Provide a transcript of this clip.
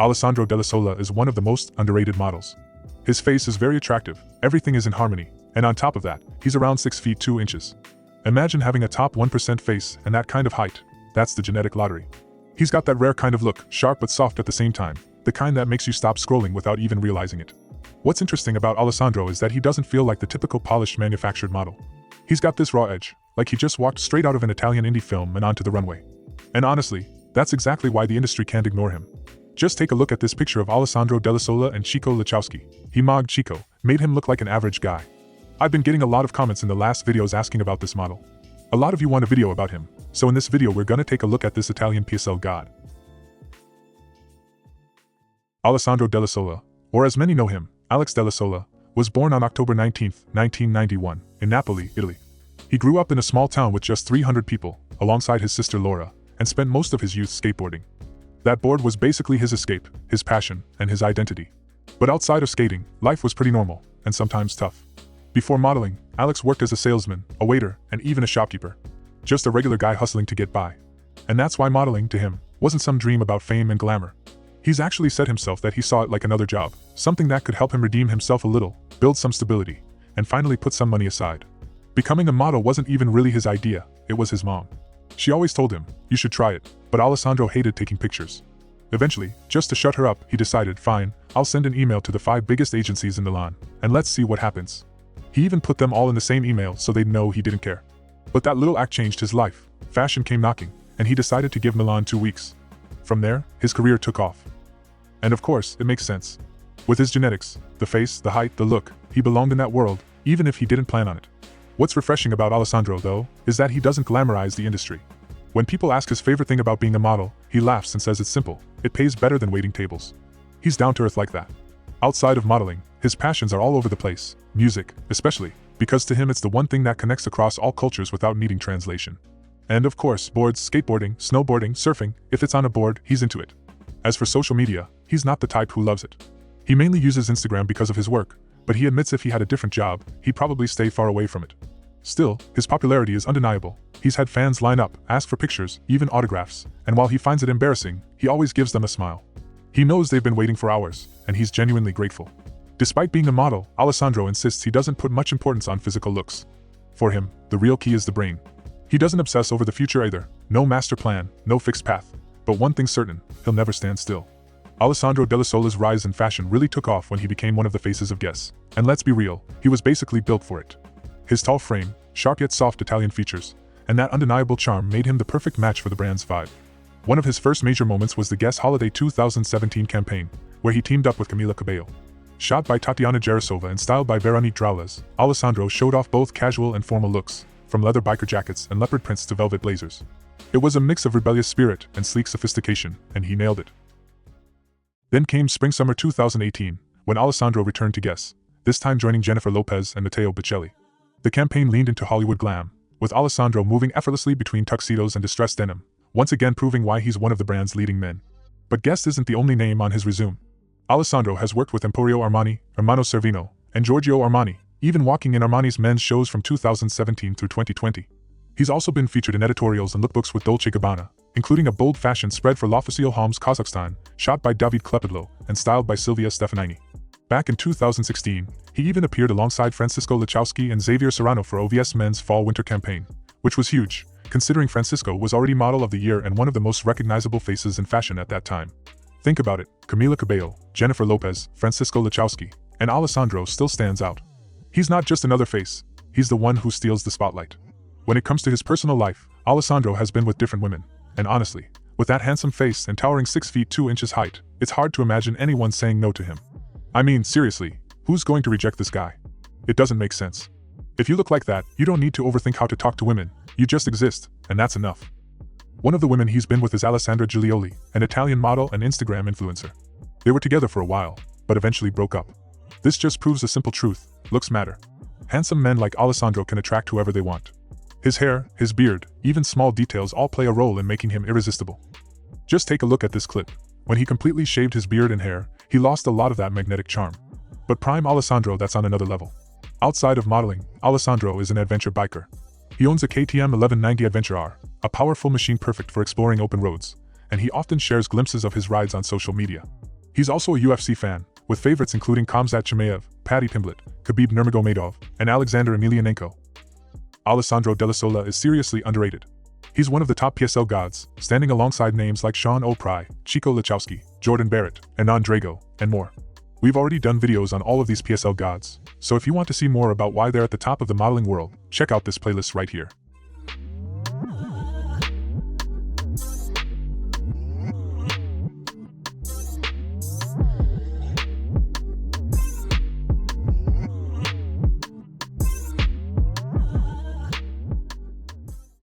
Alessandro Dellisola is one of the most underrated models. His face is very attractive, everything is in harmony, and on top of that, he's around 6 feet 2 inches. Imagine having a top 1% face and that kind of height. That's the genetic lottery. He's got that rare kind of look, sharp but soft at the same time, the kind that makes you stop scrolling without even realizing it. What's interesting about Alessandro is that he doesn't feel like the typical polished manufactured model. He's got this raw edge, like he just walked straight out of an Italian indie film and onto the runway. And honestly, that's exactly why the industry can't ignore him. Just take a look at this picture of Alessandro Dellisola and Chico Lachowski. He mogged Chico, made him look like an average guy. I've been getting a lot of comments in the last videos asking about this model. A lot of you want a video about him, so in this video we're gonna take a look at this Italian PSL god. Alessandro Dellisola, or as many know him, Alex Dellisola, was born on October 19, 1991, in Naples, Italy. He grew up in a small town with just 300 people, alongside his sister Laura, and spent most of his youth skateboarding. That board was basically his escape, his passion, and his identity. But outside of skating, life was pretty normal, and sometimes tough. Before modeling, Alex worked as a salesman, a waiter, and even a shopkeeper. Just a regular guy hustling to get by. And that's why modeling, to him, wasn't some dream about fame and glamour. He's actually said himself that he saw it like another job, something that could help him redeem himself a little, build some stability, and finally put some money aside. Becoming a model wasn't even really his idea, it was his mom. She always told him, "You should try it," but Alessandro hated taking pictures. Eventually, just to shut her up, he decided, fine, I'll send an email to the 5 biggest agencies in Milan, and let's see what happens. He even put them all in the same email so they'd know he didn't care. But that little act changed his life. Fashion came knocking, and he decided to give Milan 2 weeks. From there, his career took off. And of course, it makes sense. With his genetics, the face, the height, the look, he belonged in that world, even if he didn't plan on it. What's refreshing about Alessandro, though, is that he doesn't glamorize the industry. When people ask his favorite thing about being a model, he laughs and says it's simple, it pays better than waiting tables. He's down to earth like that. Outside of modeling, his passions are all over the place, music, especially, because to him it's the one thing that connects across all cultures without needing translation. And of course, boards, skateboarding, snowboarding, surfing, if it's on a board, he's into it. As for social media, he's not the type who loves it. He mainly uses Instagram because of his work, but he admits if he had a different job, he'd probably stay far away from it. Still, his popularity is undeniable. He's had fans line up, ask for pictures, even autographs, and while he finds it embarrassing, he always gives them a smile. He knows they've been waiting for hours, and he's genuinely grateful. Despite being a model, Alessandro insists he doesn't put much importance on physical looks. For him, the real key is the brain. He doesn't obsess over the future either, no master plan, no fixed path. But one thing's certain, he'll never stand still. Alessandro Dellisola's rise in fashion really took off when he became one of the faces of Guess. And let's be real, he was basically built for it. His tall frame, sharp yet soft Italian features, and that undeniable charm made him the perfect match for the brand's vibe. One of his first major moments was the Guess Holiday 2017 campaign, where he teamed up with Camila Cabello. Shot by Tatiana Jarosova and styled by Veronique Draules, Alessandro showed off both casual and formal looks, from leather biker jackets and leopard prints to velvet blazers. It was a mix of rebellious spirit and sleek sophistication, and he nailed it. Then came spring-summer 2018, when Alessandro returned to Guess, this time joining Jennifer Lopez and Matteo Bocelli. The campaign leaned into Hollywood glam, with Alessandro moving effortlessly between tuxedos and distressed denim, once again proving why he's one of the brand's leading men. But Guess isn't the only name on his resume. Alessandro has worked with Emporio Armani, Hermano Cervino, and Giorgio Armani, even walking in Armani's men's shows from 2017 through 2020. He's also been featured in editorials and lookbooks with Dolce & Gabbana, including a bold fashion spread for L'Officiel Homes Kazakhstan, shot by David Klepidlo and styled by Silvia Stefanini. Back in 2016, he even appeared alongside Francisco Lachowski and Xavier Serrano for OVS Men's Fall-Winter campaign, which was huge, considering Francisco was already Model of the Year and one of the most recognizable faces in fashion at that time. Think about it, Camila Cabello, Jennifer Lopez, Francisco Lachowski, and Alessandro still stands out. He's not just another face, he's the one who steals the spotlight. When it comes to his personal life, Alessandro has been with different women, and honestly, with that handsome face and towering 6 feet 2 inches height, it's hard to imagine anyone saying no to him. I mean, seriously, who's going to reject this guy? It doesn't make sense. If you look like that, you don't need to overthink how to talk to women, you just exist, and that's enough. One of the women he's been with is Alessandra Giulioli, an Italian model and Instagram influencer. They were together for a while, but eventually broke up. This just proves a simple truth, looks matter. Handsome men like Alessandro can attract whoever they want. His hair, his beard, even small details all play a role in making him irresistible. Just take a look at this clip. When he completely shaved his beard and hair, he lost a lot of that magnetic charm. But prime Alessandro, that's on another level. Outside of modeling, Alessandro is an adventure biker. He owns a KTM 1190 Adventure R, a powerful machine perfect for exploring open roads, and he often shares glimpses of his rides on social media. He's also a UFC fan, with favorites including Khamzat Chimaev, Paddy Pimblett, Khabib Nurmagomedov, and Alexander Emelianenko. Alessandro Dellisola is seriously underrated. He's one of the top PSL gods, standing alongside names like Sean O'Pride, Chico Lachowski, Jordan Barrett, Anand Drago, and more. We've already done videos on all of these PSL gods, so if you want to see more about why they're at the top of the modeling world, check out this playlist right here.